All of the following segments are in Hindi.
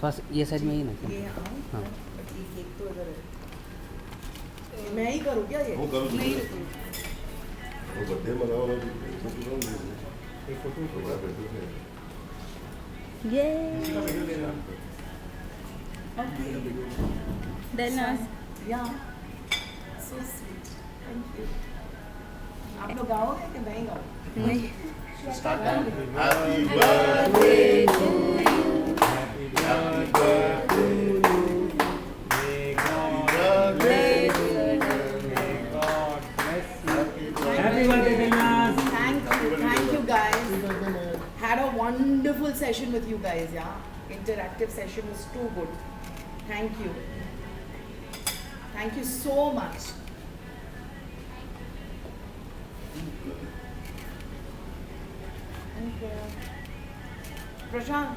थोड़ा सा ये साइड में ही ना ये हाँ हाँ ये केक तो इधर है। मैं ही करूँ क्या ये? वो करो तुम। नहीं वो बर्थडे मनाओ ना एक फोटो तो बड़ा बेटर है ये ओके Delnas. या सो स्वीट थैंक यू। आप लोग गाओगे कि नहीं गाओगे? नहीं happy birthday to you happy birthday to you may God bless you may God bless you Happy birthday, Dilnaz. Thank you guys. Had a wonderful session with you guys, yeah. Interactive session was too good. Thank you. Thank you so much. Thank you. Prashant,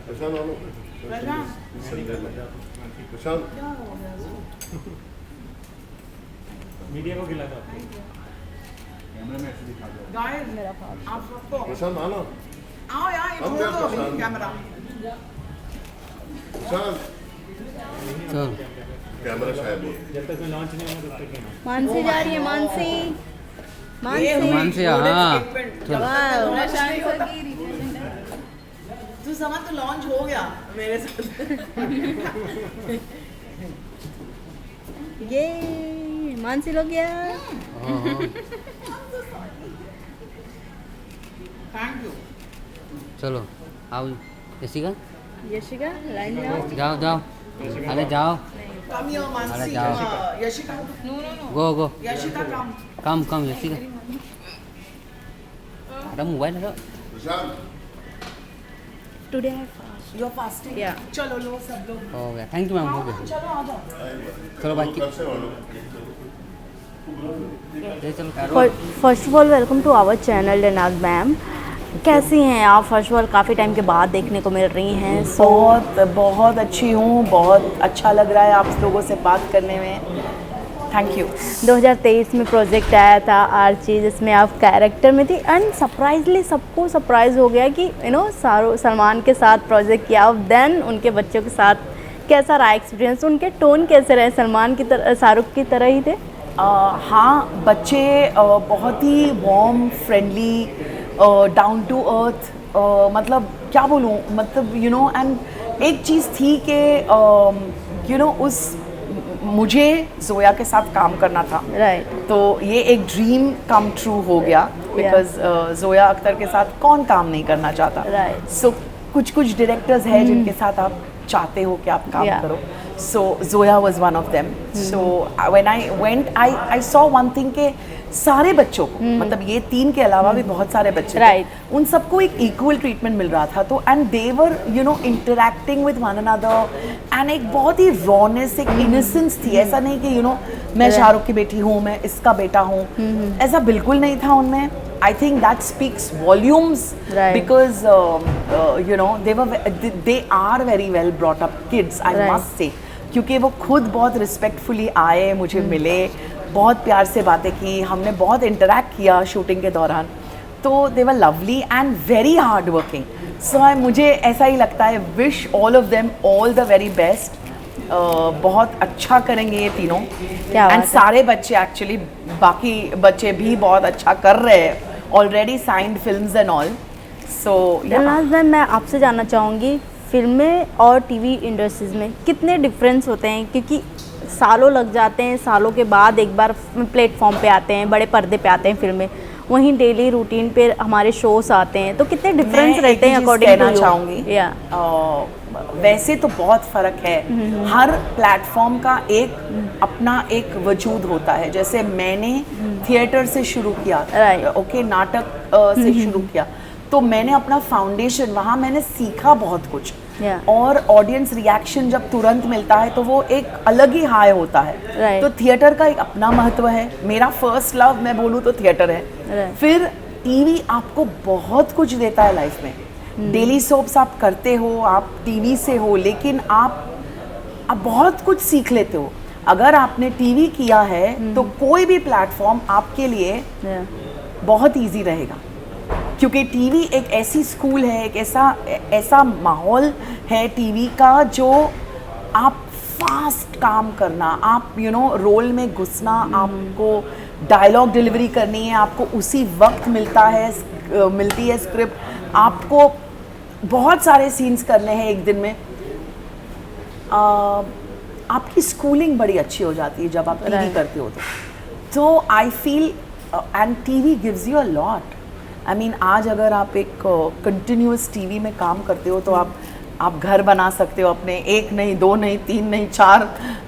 प्रशांत आलो प्रशांत प्रशांत क्या हो गया इसको? मीडिया को खिला दो Thank you. कैमरा में ऐसे दिखा दो Guys, आप सबको प्रशांत आना आओ यार ये हम छोड़ क्या दो अभी प्रशांत? कैमरा। प्रशांत चलो कैमरा शायद नहीं जब तक मैं लॉन्च नहीं होगा तब तक नहीं मानसी जा रही है मानसी ये मानसी हुई मानसी, golden हाँ। statement। चलो। जब तक वाह, launch नहीं होता। तू समझ तो लॉन्च हो गया मेरे साथ। ये मानसी लोग गया हाँ हाँ थैंक यू। चलो आओ यशिका यशिका लाइन में आओ जाओ जाओ अरे जाओ कम हियर मानसी। अरे जाओ। यशिका गो गो यशिका कम। कम यशिका अरे मोबाइल है Prashant today you are fasting. Yeah. चलो लो सब लोग। हो गया थैंक यू मैम हो गया चलो आ जाओ। चलो बाकी कब से वालों ये चलो first of all welcome to our channel Dilnaz ma'am. कैसी हैं आप? फर्स्ट ऑफ ऑल काफ़ी टाइम के बाद देखने को मिल रही हैं बहुत अच्छी हूँ। बहुत अच्छा लग रहा है आप लोगों से बात करने में। Thank you. 2023 में प्रोजेक्ट आया था आर्ची जिसमें आप कैरेक्टर में थी एंड सरप्राइजली सबको सरप्राइज हो गया कि सलमान के साथ प्रोजेक्ट किया देन उनके बच्चों के साथ कैसा रहा एक्सपीरियंस? उनके टोन कैसे रहे? सलमान की तरह शाहरुख की तरह ही थे? हाँ बच्चे बहुत ही warm friendly down to earth मतलब क्या बोलूँ मतलब यू नो एंड एक चीज़ थी कि यू नो उस मुझे जोया के साथ काम करना था राइट तो ये एक ड्रीम कम ट्रू हो गया बिकॉज जोया अख्तर के साथ कौन काम नहीं करना चाहता Right. सो कुछ डायरेक्टर्स हैं जिनके साथ आप चाहते हो कि आप काम Yeah. करो so Zoya was one of them so when I went I saw one thing के सारे बच्चों को मतलब ये 3 के अलावा भी बहुत सारे बच्चे थे, Right. उन सबको एक इक्वल ट्रीटमेंट मिल रहा था तो and they were you know interacting with one another and एक बहुत ही रॉनेस एक इनोसेंस थी। ऐसा नहीं कि यू नो मैं शाहरुख की बेटी हूँ मैं इसका बेटा हूँ ऐसा बिल्कुल नहीं था उनमें। I think that speaks volumes Right. Because you know they are very well brought up kids I Right. Must say क्योंकि वो खुद बहुत रिस्पेक्टफुली आए मुझे मिले बहुत प्यार से बातें की हमने बहुत इंटरैक्ट किया शूटिंग के दौरान तो they were lovely and very hard working so मुझे ऐसा ही लगता है wish all of them all the very best बहुत अच्छा करेंगे ये तीनों क्या बात एंड है। सारे बच्चे एक्चुअली बाकी बच्चे भी बहुत अच्छा कर रहे हैं already signed films and all so Dilnaz ma'am मैं आपसे जानना चाहूँगी फिल्में और टीवी इंडस्ट्रीज़ में कितने डिफरेंस होते हैं क्योंकि सालों लग जाते हैं सालों के बाद एक बार प्लेटफॉर्म पे आते हैं बड़े पर्दे पे आते हैं फिल्में वहीं डेली रूटीन पे हमारे शोज आते हैं तो कितने डिफरेंस रहते हैं अकॉर्डिंग टू चाहूँगी या वैसे तो बहुत फर्क है हर प्लेटफॉर्म का एक अपना एक वजूद होता है जैसे मैंने थिएटर से शुरू किया Right. ओके नाटक से शुरू किया तो मैंने अपना फाउंडेशन वहाँ मैंने सीखा बहुत कुछ Yeah. और ऑडियंस रिएक्शन जब तुरंत मिलता है तो वो एक अलग ही हाई होता है Right. तो थिएटर का एक अपना महत्व है मेरा फर्स्ट लव मैं बोलूँ तो थिएटर है Right. फिर टीवी आपको बहुत कुछ देता है लाइफ में डेली सोप्स आप करते हो आप टीवी से हो लेकिन आप बहुत कुछ सीख लेते हो अगर आपने टीवी किया है तो कोई भी प्लेटफॉर्म आपके लिए या बहुत इजी रहेगा क्योंकि टीवी एक ऐसी स्कूल है, एक ऐसा माहौल है टीवी का जो आप फास्ट काम करना, आप रोल में घुसना, आपको डायलॉग डिलीवरी करनी है, आपको उसी वक्त मिलती है स्क्रिप्ट, आपको बहुत सारे सीन्स करने हैं एक दिन में। आपकी स्कूलिंग बड़ी अच्छी हो जाती है जब आप टीवी करते हो तो I feel and TV gives you a lot. I mean आज अगर आप एक कंटिन्यूस टीवी में काम करते हो तो आप घर बना सकते हो अपने, 1 नहीं 2 नहीं 3 नहीं 4,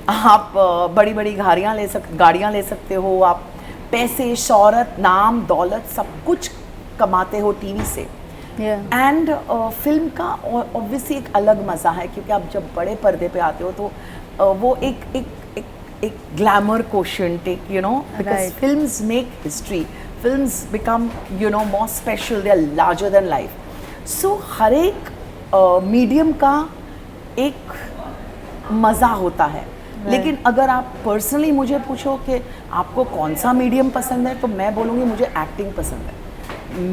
आप बड़ी बड़ी गाड़ियाँ ले सकते हो, आप पैसे, शौहरत, नाम, दौलत सब कुछ कमाते हो टीवी से। एंड फिल्म का ऑब्वियसली एक अलग मज़ा है, क्योंकि आप जब बड़े पर्दे पे आते हो तो वो एक ग्लैमर कोशेंट, एक because films make history, films become more special, they are larger than life. So हर एक मीडियम का एक मज़ा होता है। लेकिन अगर आप पर्सनली मुझे पूछो कि आपको कौन सा मीडियम पसंद है, तो मैं बोलूँगी मुझे एक्टिंग पसंद है।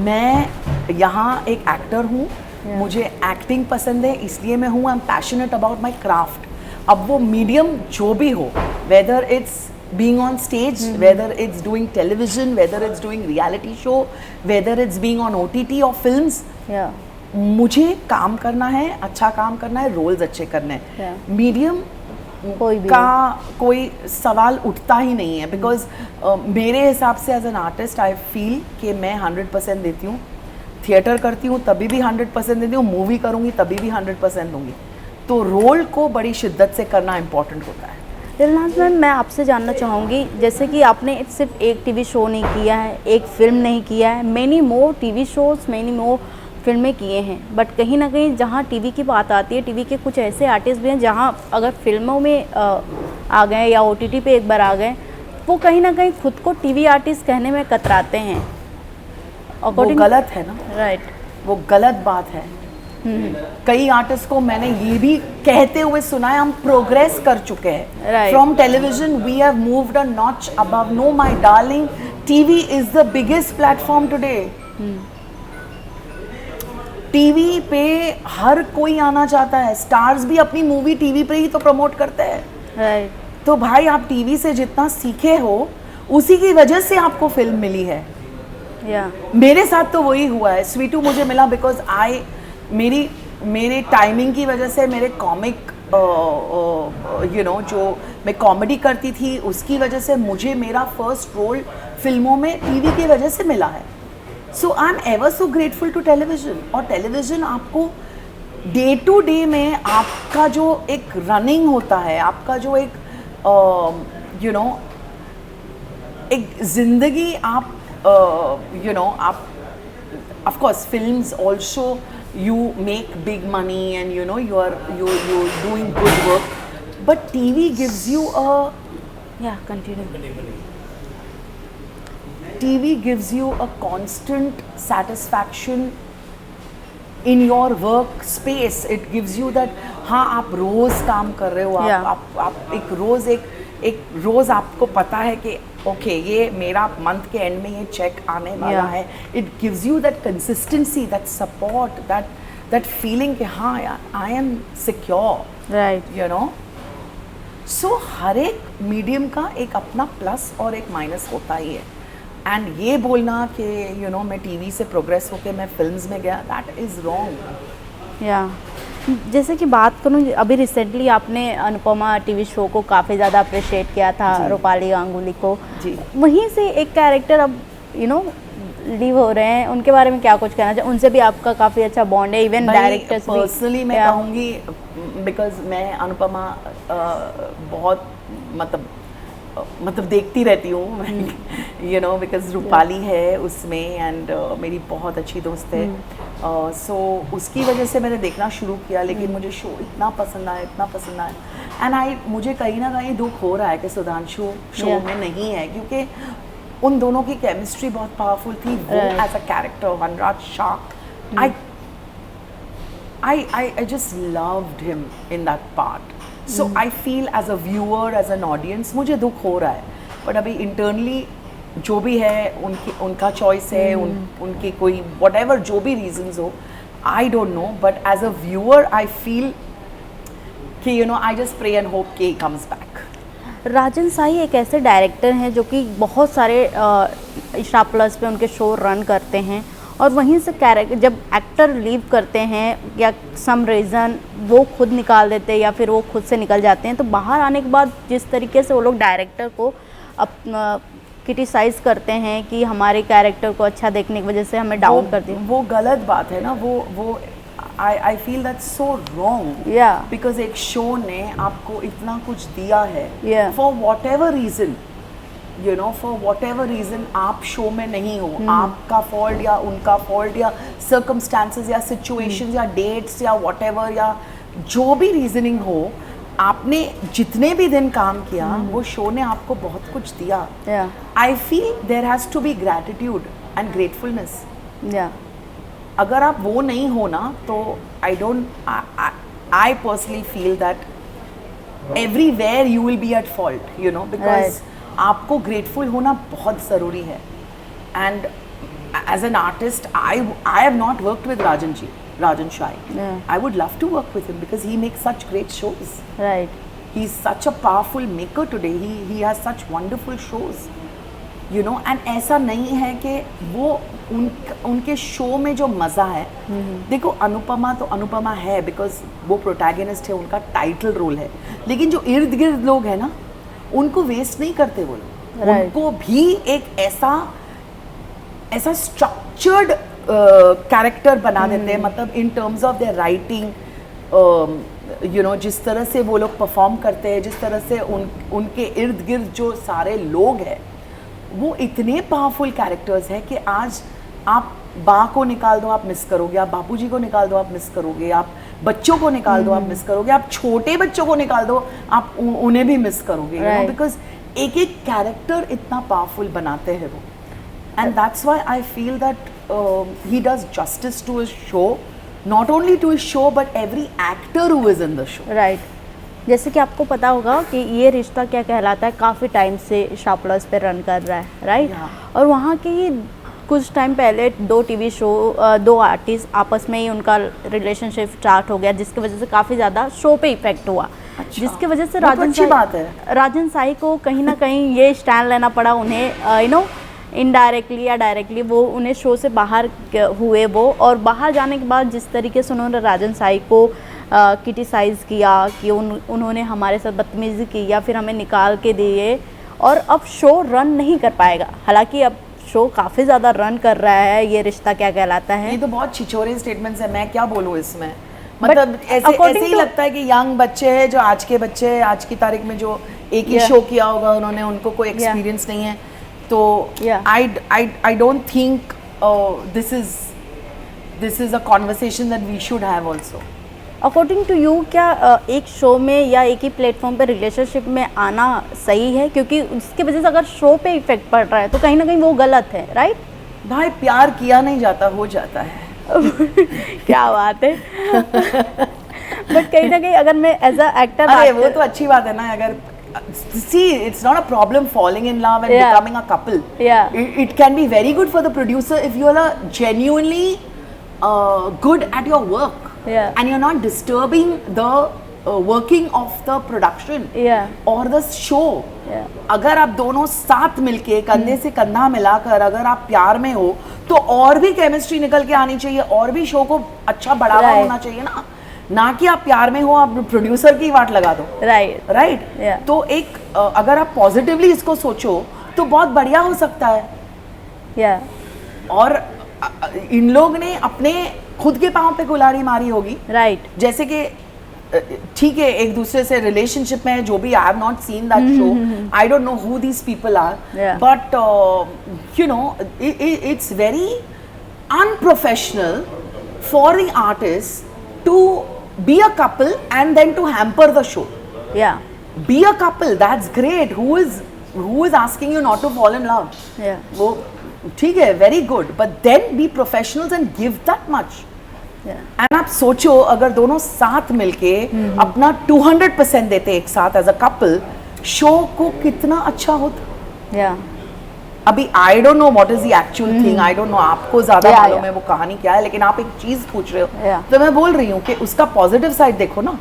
मैं यहाँ एक एक्टर हूँ, मुझे एक्टिंग पसंद है, इसलिए मैं हूँ। I am passionate about my craft. अब वो मीडियम जो भी हो, whether it's being on stage, whether it's doing television, whether it's doing reality show, whether it's being on OTT और फिल्म्स, मुझे काम करना है, अच्छा काम करना है, रोल्स अच्छे करने हैं। मीडियम का कोई सवाल उठता ही नहीं है, बिकॉज मेरे हिसाब से as an artist I feel कि मैं 100% देती हूँ। थिएटर करती हूँ तभी भी 100% देती हूँ, मूवी करूँगी तभी भी 100% दूँगी। तो रोल को बड़ी शिद्दत से करना इम्पोर्टेंट होता है। दिलनाज़ मैम, मैं आपसे जानना चाहूँगी, जैसे कि आपने सिर्फ एक टीवी शो नहीं किया है, एक फिल्म नहीं किया है, many more TV shows, many more फिल्में किए हैं, बट कहीं ना कहीं जहाँ टीवी की बात आती है, टीवी के कुछ ऐसे आर्टिस्ट भी हैं जहाँ अगर फिल्मों में आ गए या OTT पे एक बार आ गए, वो कहीं ना कहीं खुद को टीवी आर्टिस्ट कहने में कतराते हैं। वो गलत है ना, राइट, वो गलत बात है। कई आर्टिस्ट को मैंने ये भी कहते हुए सुना है, हम प्रोग्रेस कर चुके हैं from television, we have moved a notch above. No my darling, TV is the biggest platform today. TV पे हर कोई आना चाहता है, स्टार्स भी अपनी मूवी टीवी पे ही तो प्रमोट करते हैं। तो भाई आप टीवी से जितना सीखे हो उसी की वजह से आपको फिल्म मिली है। मेरे साथ तो वही हुआ है। स्वीटू मुझे मिला बिकॉज मेरे टाइमिंग की वजह से, मेरे कॉमिक जो मैं कॉमेडी करती थी उसकी वजह से मुझे मेरा फर्स्ट रोल फिल्मों में टीवी की वजह से मिला है। So I am ever so grateful to television. और टेलीविजन आपको डे टू डे में आपका जो एक रनिंग होता है, आपका जो एक एक जिंदगी आप आप of course films also you make big money and you're doing good work, but TV gives you TV gives you a constant satisfaction in your work space. It gives you that हाँ आप रोज काम कर रहे हो, आप एक रोज आपको पता है कि ओके ये मेरा मंथ के एंड में ये चेक आने वाला है। It gives you that consistency, that support, that feeling कि हाँ यार आई एम सिक्योर, राइट, सो हर एक मीडियम का एक अपना प्लस और एक माइनस होता ही है। एंड ये बोलना कि मैं टीवी से प्रोग्रेस होके मैं फिल्म्स में गया, दैट इज़ रॉन्ग। जैसे कि बात करूँ, अभी रिसेंटली आपने अनुपमा टीवी शो को काफ़ी ज़्यादा अप्रिशिएट किया था, रूपाली गांगुली को। वहीं से एक कैरेक्टर अब लीव हो रहे हैं, उनके बारे में क्या कुछ कहना चाहिए? उनसे भी आपका काफ़ी अच्छा बॉन्ड है, इवन डायरेक्टर्स भी। पर्सनली मैं कहूँगी बिकॉज मैं अनुपमा बहुत मतलब देखती रहती हूँ, बिकॉज रूपाली है उसमें एंड मेरी बहुत अच्छी दोस्त है। सो उसकी वजह से मैंने देखना शुरू किया, लेकिन मुझे शो इतना पसंद आया एंड मुझे कहीं ना कहीं दुख हो रहा है कि सुधांशु शो में नहीं है, क्योंकि उन दोनों की केमिस्ट्री बहुत पावरफुल थी। वो as a character Vanraj Shah, I just loved him in that part. So I feel as a viewer, as an audience, मुझे दुख हो रहा है, बट अभी इंटरनली जो भी है उनका चॉइस है, उनके कोई whatever जो भी reasons हो, I don't know, but as a viewer I feel कि I just pray and hope कि he comes back. राजन साई एक ऐसे डायरेक्टर हैं जो कि बहुत सारे स्टार प्लस पे उनके शो रन करते हैं, और वहीं से कैरेक्टर जब एक्टर लीव करते हैं या सम रीज़न वो खुद निकाल देते हैं या फिर वो खुद से निकल जाते हैं, तो बाहर आने के बाद जिस तरीके से वो लोग डायरेक्टर को क्रिटिसाइज़ करते हैं कि हमारे कैरेक्टर को अच्छा देखने की वजह से हमें डाउन कर दिया, वो गलत बात है ना। वो I feel that's so wrong. Yeah. Because एक शो ने आपको इतना कुछ दिया है, Yeah. for whatever reason, for whatever reason आप शो में नहीं हो, आपका फॉल्ट या उनका फॉल्ट या circumstances या situations या dates या whatever या जो भी reasoning हो, आपने जितने भी दिन काम किया वो शो ने आपको बहुत कुछ दिया. Yeah. I feel there has to be gratitude and gratefulness. Yeah. अगर आप वो नहीं हो ना तो I personally feel that everywhere you will be at fault, because आपको grateful होना बहुत ज़रूरी है. And as an artist, I have not worked with Rajan Shai. Yeah. I would love to work with him because he makes such great shows. Right. He's such a powerful maker today. He has such wonderful shows. And ऐसा नहीं है कि वो उनके शो में जो मज़ा है, देखो अनुपमा तो अनुपमा है बिकॉज वो प्रोटैगनिस्ट है, उनका टाइटल रोल है, लेकिन जो इर्द गिर्द लोग हैं ना उनको वेस्ट नहीं करते वो लोग. उनको भी एक ऐसा स्ट्रक्चर्ड कैरेक्टर बना देते हैं, मतलब in terms of their writing, जिस तरह से वो लोग परफॉर्म करते हैं, जिस तरह से उनके इर्द गिर्द जो सारे लोग हैं वो इतने पावरफुल कैरेक्टर्स हैं कि आज आप बा को निकाल दो आप मिस करोगे, आप बापूजी को निकाल दो आप मिस करोगे, आप बच्चों को निकाल दो आप मिस करोगे, आप छोटे बच्चों को निकाल दो आप उन्हें भी मिस करोगे, बिकॉज एक एक कैरेक्टर इतना पावरफुल बनाते हैं वो. And that's why I feel that he does justice to his show, not only to his show but every actor who is in the show. Right. जैसे कि आपको पता होगा कि ये रिश्ता क्या कहलाता है काफ़ी टाइम से स्टार प्लस पे रन कर रहा है, राइट. और वहाँ की कुछ टाइम पहले 2 टीवी शो 2 आर्टिस्ट आपस में ही उनका रिलेशनशिप स्टार्ट हो गया, जिसकी वजह से काफ़ी ज़्यादा शो पे इफेक्ट हुआ. अच्छा. जिसकी वजह से राजन साई को कहीं ना कहीं ये स्टैंड लेना पड़ा उन्हें, इनडायरेक्टली या डायरेक्टली वो उन्हें शो से बाहर हुए वो, और बाहर जाने के बाद जिस तरीके से उन्होंने राजन साई को क्रिटिसाइज़ किया कि उन्होंने हमारे साथ बदतमीज़ी की या फिर हमें निकाल के दिए, और अब शो रन नहीं कर पाएगा. हालांकि अब शो काफ़ी ज़्यादा रन कर रहा है, ये रिश्ता क्या कहलाता है. ये तो बहुत छिछोरे स्टेटमेंट्स है, मैं क्या बोलूँ इसमें. मतलब ऐसे ही लगता है कि यंग बच्चे हैं, जो आज के बच्चे हैं, आज की तारीख में जो एक ही शो किया होगा उन्होंने, उनको कोई एक्सपीरियंस नहीं है. तो I don't think this is a conversation that we should have also. According to you क्या एक शो में या एक ही प्लेटफॉर्म पे रिलेशनशिप में आना सही है, क्योंकि उसकी वजह से अगर शो पे इफेक्ट पड़ रहा है तो कहीं ना कहीं वो गलत है, राइट. भाई प्यार किया नहीं जाता, हो जाता है. क्या बात है. बट कहीं ना कहीं अगर मैं एज अ एक्टर, अरे वो तो अच्छी बात है ना. अगर see, it's not a problem falling in love and becoming a couple. It can be very good for the producer if you are genuinely good at your work. And you're not disturbing the working of the production or the show. अगर आप दोनों साथ मिलके कंधे से कंधा मिलाकर अगर आप प्यार में हो तो और भी केमिस्ट्री निकल के आनी चाहिए, और भी शो को अच्छा बढ़ावा होना चाहिए ना कि आप प्यार में हो आप प्रोड्यूसर की वाट लगा दो. राइट. तो एक अगर आप पॉजिटिवली इसको सोचो तो बहुत बढ़िया हो सकता है. और इन लोग ने अपने खुद के पाँव पे कुल्हाड़ी मारी होगी, राइट. जैसे कि ठीक है एक दूसरे से रिलेशनशिप में जो भी, I have not seen that show, I don't know who these people are, but it's very unprofessional for the artist to be a couple and then to hamper the show. Be a couple, that's great. Who is asking you not to fall in love? वो ठीक है, very good, but then be professionals and give that much. And आप सोचो अगर दोनों साथ मिलके अपना 200% देते एक साथ as a couple, शो को कितना अच्छा होता. अभी आई don't know what is the actual thing, I don't no, आपको ज्यादा Yeah, मालूम yeah. है वो कहानी क्या है, लेकिन आप एक चीज पूछ रहे हो Yeah. तो मैं बोल रही हूँ कि उसका पॉजिटिव साइड देखो ना।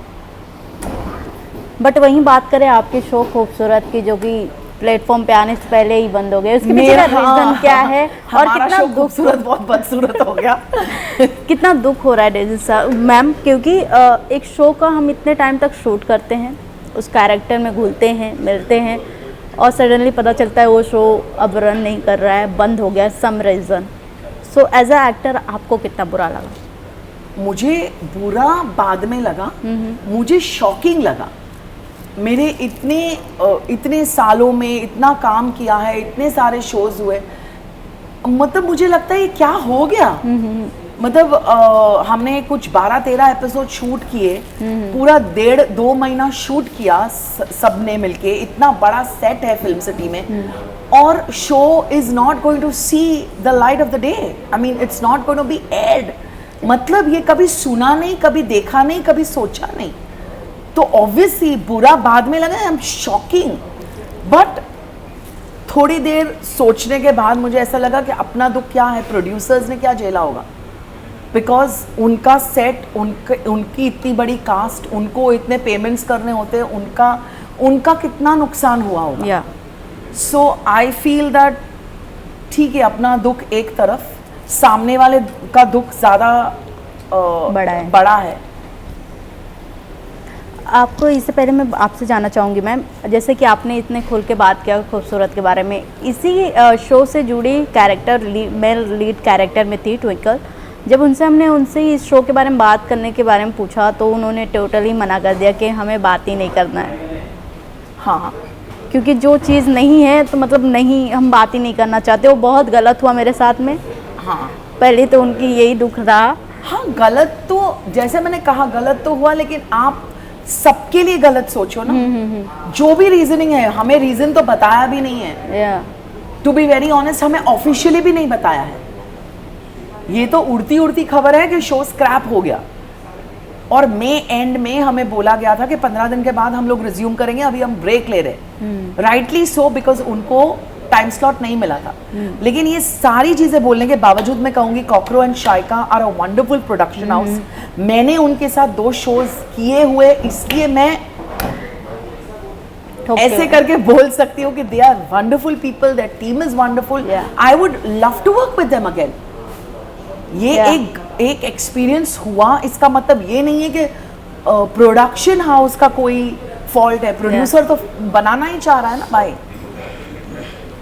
बट वहीं बात करें आपके शो खूबसूरत की, जो कि प्लेटफॉर्म पे आने से पहले ही बंद हो गए, उसके पीछे का रीजन क्या है और हमारा कितना शो दुख खूबसूरत बहुत बदसूरत हो गया। कितना दुख हो रहा है डेजिल साहब मैम, क्योंकि एक शो का हम इतने टाइम तक शूट करते हैं, उस कैरेक्टर में घुलते हैं, मिलते हैं, और सडनली पता चलता है वो शो अब रन नहीं कर रहा है, बंद हो गया some reason. So as a actor आपको कितना बुरा लगा? मुझे बुरा बाद में लगा, मुझे शॉकिंग लगा। मेरे इतने सालों में इतना काम किया है, इतने सारे शोज हुए, मतलब मुझे लगता है ये क्या हो गया। मतलब हमने कुछ 12-13 एपिसोड शूट किए, पूरा 1.5-2 महीना शूट किया सबने मिलके, इतना बड़ा सेट है फिल्म सिटी में, और show is not going to see the light of the day. I mean it's not going to be aired. मतलब ये कभी सुना नहीं, कभी देखा नहीं, कभी सोचा नहीं, तो ऑब्वियसली बुरा बाद में लगा। आई एम शॉकिंग, बट थोड़ी देर सोचने के बाद मुझे ऐसा लगा कि अपना दुख क्या है, प्रोड्यूसर्स ने क्या झेला होगा, बिकॉज उनका सेट, उनकी इतनी बड़ी कास्ट, उनको इतने पेमेंट्स करने होते हैं, उनका कितना नुकसान हुआ होगा। सो आई फील दैट ठीक है, अपना दुख एक तरफ, सामने वाले का दुख ज़्यादा बड़ा है। आपको इससे पहले मैं आपसे जानना चाहूँगी मैम, जैसे कि आपने इतने खुल के बात किया खूबसूरत के बारे में, इसी शो से जुड़ी कैरेक्टर मेल लीड कैरेक्टर में थी ट्विंकल। जब हमने उनसे इस शो के बारे में बात करने के बारे में पूछा तो उन्होंने टोटली मना कर दिया कि हमें बात ही नहीं करना है। हाँ, क्योंकि जो चीज़ नहीं है तो मतलब नहीं, हम बात ही नहीं करना चाहते। वो बहुत गलत हुआ मेरे साथ में। हाँ, पहले तो उनकी यही दुख रहा। हाँ, गलत तो जैसे मैंने कहा गलत तो हुआ, लेकिन आप सबके लिए गलत सोचो ना। जो भी रीजनिंग है, हमें रीजन तो बताया भी नहीं है। टू बी वेरी ऑनेस्ट, हमें ऑफिशियली भी नहीं बताया है। ये तो उड़ती उड़ती खबर है कि शो स्क्रैप हो गया, और मई एंड में हमें बोला गया था कि 15 दिन के बाद हम लोग रिज्यूम करेंगे, अभी हम ब्रेक ले रहे। राइटली सो, बिकॉज उनको टाइम स्लॉट नहीं मिला था। लेकिन ये सारी चीजें बोलने के बावजूद मैं कहूंगी Cockrow and Shaika are a wonderful production house. मैंने उनके साथ 2 शोज किए हुए, इसलिए मैं ऐसे करके बोल सकती हूँ कि they are wonderful people, their team is wonderful. I would love to work with them again. ये एक एक्सपीरियंस हुआ, इसका मतलब ये नहीं है कि प्रोडक्शन हाउस का कोई फॉल्ट है। प्रोड्यूसर तो बनाना ही चाह रहा है ना भाई।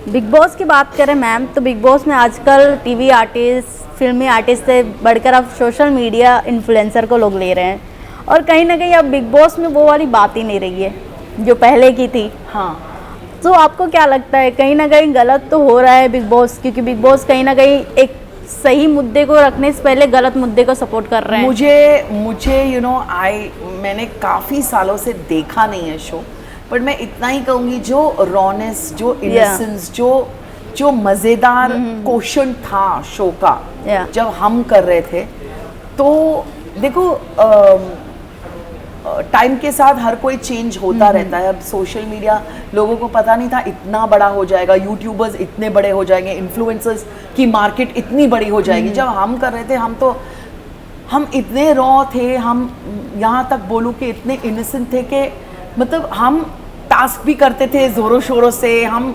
बिग बॉस की बात करें मैम, तो बिग बॉस में आजकल टीवी आर्टिस्ट, फिल्मी आर्टिस्ट से बढ़कर अब सोशल मीडिया इन्फ्लुएंसर को लोग ले रहे हैं, और कहीं ना कहीं अब बिग बॉस में वो वाली बात ही नहीं रही है जो पहले की थी। हाँ, तो आपको क्या लगता है, कहीं ना कहीं गलत तो हो रहा है बिग बॉस? क्योंकि बिग बॉस कहीं ना कहीं एक सही मुद्दे को रखने से पहले गलत मुद्दे को सपोर्ट कर रहे हैं। मुझे यू नो मैंने काफ़ी सालों से देखा नहीं है शो, पर मैं इतना ही कहूँगी, जो रॉनेस, जो इनोसेंस, जो मज़ेदार क्वेश्चन था शो का जब हम कर रहे थे, तो देखो टाइम के साथ हर कोई चेंज होता रहता है। अब सोशल मीडिया, लोगों को पता नहीं था इतना बड़ा हो जाएगा, यूट्यूबर्स इतने बड़े हो जाएंगे, इन्फ्लुएंसर्स की मार्केट इतनी बड़ी हो जाएगी। जब हम कर रहे थे, हम इतने रॉ थे, हम यहाँ तक बोलूँ कि इतने इनोसेंट थे कि मतलब हम टास्क भी करते थे ज़ोरों शोरों से। हम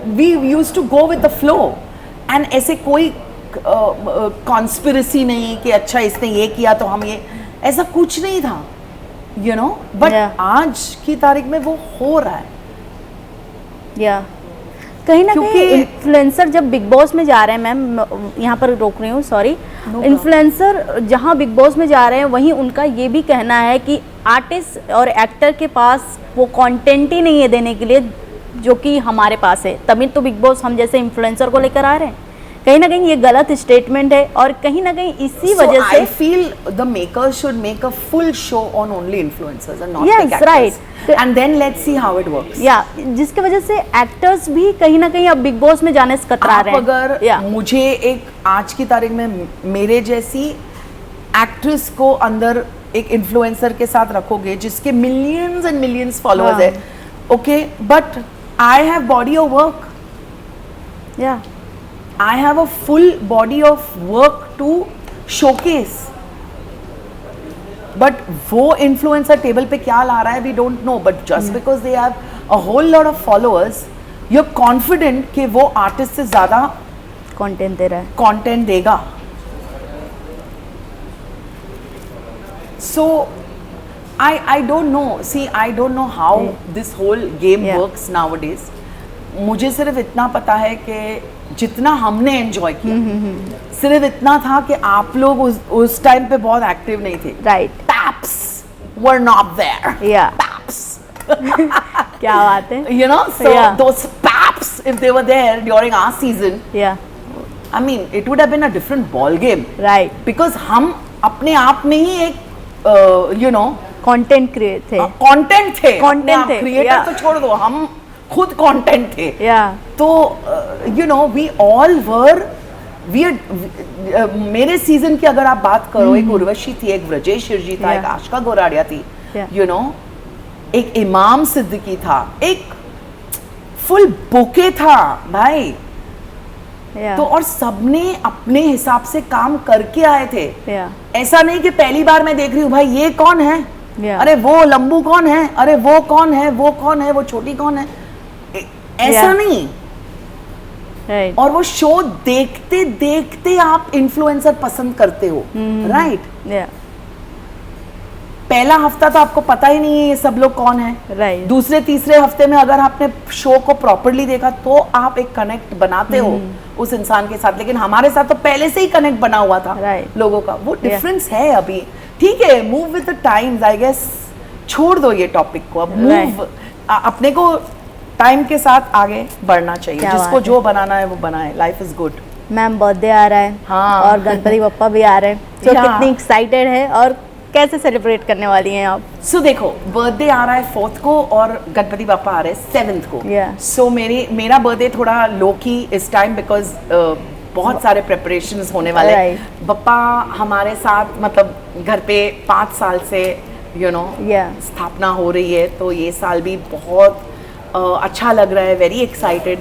we used to go with the flow, and ऐसे कोई कॉन्स्पिरेसी नहीं कि अच्छा इसने ये किया तो हम ये, ऐसा कुछ नहीं था, बट आज की तारीख में वो हो रहा है। कहीं ना कहीं इन्फ्लुएंसर जब बिग बॉस में जा रहे हैं, मैम यहाँ पर रोक रही हूँ, सॉरी, इन्फ्लुएंसर जहाँ बिग बॉस में जा रहे हैं, वहीं उनका ये भी कहना है कि आर्टिस्ट और एक्टर के पास वो कंटेंट ही नहीं है देने के लिए जो कि हमारे पास है, तभी तो बिग बॉस हम जैसे इन्फ्लुएंसर को लेकर आ रहे हैं। कहीं ना कहीं ये गलत स्टेटमेंट है, और कहीं ना कहीं इसी वजह से I feel the makers should make a full show on only influencers and not Yes, big actors. right. And then let's see how it works. जिसकी वजह से एक्टर्स भी कहीं ना कहीं अब बिग बॉस में जाने से कतरा रहे हैं। अगर मुझे एक आज की तारीख में मेरे जैसी एक्ट्रेस को अंदर एक इन्फ्लुएंसर के साथ रखोगे जिसके मिलियंस एंड मिलियंस फॉलोअर्स है, okay, but I have body of work, या I have a full body of work to showcase. But वो influencer टेबल पे क्या ला रहा है we don't know. But just because they have a whole lot of followers, you're confident कि वो artist से ज़्यादा कंटेंट दे रहा है. content देगा. So I don't know. See, I don't know how this whole game Yeah. works nowadays. मुझे सिर्फ इतना पता है कि जितना हमने एंजॉय किया सिर्फ इतना था कि आप लोग उस टाइम पे बहुत एक्टिव नहीं थे. Right. Taps were not there. Yeah. Taps. क्या बात है. You know, so Yeah. those paps, if they were there during our season, या I mean, it would have been a different ball game. Right. Because हम अपने आप में ही एक, you know, कंटेंट क्रिएट थे. कंटेंट थे. Content थे, क्रिएटर yeah. तो छोड़ दो, हम खुद कंटेंट थे. या तो you know we all were मेरे सीजन की अगर आप बात करो, एक उर्वशी थी, एक ब्रजेश शिरजी था, Yeah. एक आशिका गोराडिया थी, Yeah. यू नो, एक इमाम सिद्दीकी था, एक फुल बुके था भाई. या तो और सबने अपने हिसाब से काम करके आए थे. या ऐसा नहीं कि पहली बार मैं देख रही हूँ भाई ये कौन है, Yeah. अरे वो लंबू कौन है, अरे वो कौन है, वो कौन है, वो छोटी कौन है, ऐसा Yeah. नहीं. राइट. और वो शो देखते देखते आप इन्फ्लुएंसर पसंद करते हो, राइट. या पहला हफ्ता तो आपको पता ही नहीं है ये सब लोग कौन है. राइट. दूसरे तीसरे हफ्ते में अगर आपने शो को प्रॉपरली देखा तो आप एक कनेक्ट बनाते हो उस इंसान के साथ. लेकिन हमारे साथ तो पहले से ही कनेक्ट बना हुआ था Right. लोगों का. वो डिफरेंस है अभी. ठीक है, move with the times, I guess. छोड़ दो ये टॉपिक को, अब मूव. अपने को टाइम के साथ आगे बढ़ना चाहिए. क्या जिसको बात है. जो बनाना है वो बनाए. Life is good. Ma'am birthday आ रहा है. हाँ. और गणपति बप्पा भी आ रहे हैं. तो Yeah. कितनी एक्साइटेड है और कैसे सेलिब्रेट करने वाली हैं आप? सो देखो, बर्थडे आ रहा है 4th को और गणपति बापा आ रहे हैं 7th को. Yeah. सो मेरा बर्थडे थोड़ा लो की इस टाइम, बिकॉज बहुत सारे प्रेपरेशंस होने वाले हैं. Right. बप्पा हमारे साथ मतलब घर पे 5 साल से यू नो Yeah. स्थापना हो रही है. तो ये साल भी बहुत अच्छा लग रहा है. Very excited.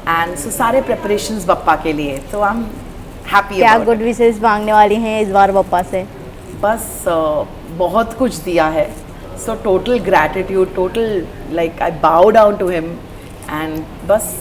एंड सो सारे प्रेपरेशंस बप्पा के लिए. तो आई एम हैप्पी. क्या गुड विशेष मांगने वाली हैं इस बार बप्पा से? बस बहुत कुछ दिया है. So total gratitude, total like I bow down to him. And बस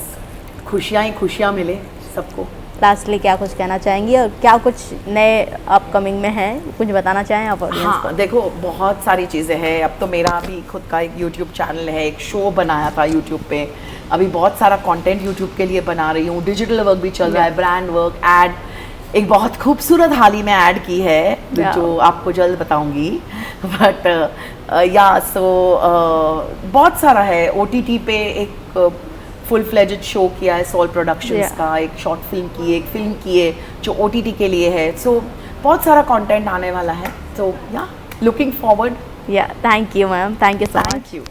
खुशियाँ ही खुशियाँ मिले सबको. लास्टली क्या कुछ कहना चाहेंगी और क्या कुछ नए अपकमिंग में है, कुछ बताना चाहें आप ऑडियंस को? हाँ देखो, बहुत सारी चीज़ें हैं. अब तो मेरा भी खुद का एक यूट्यूब चैनल है. एक शो बनाया था यूट्यूब पे. अभी बहुत सारा कंटेंट यूट्यूब के लिए बना रही हूँ. डिजिटल वर्क भी चल रहा है, ब्रांड वर्क, एड. एक बहुत खूबसूरत हाल ही में ऐड की है Yeah. जो आपको जल्द बताऊंगी. बट या सो बहुत सारा है. OTT पे एक फुल फ्लेजेड शो किया है सोल प्रोडक्शंस Yeah. का. एक शॉर्ट फिल्म की, एक फिल्म की है जो OTT के लिए है. सो बहुत सारा कंटेंट आने वाला है. तो या लुकिंग फॉरवर्ड. या thank you ma'am, thank you so much. Thank you.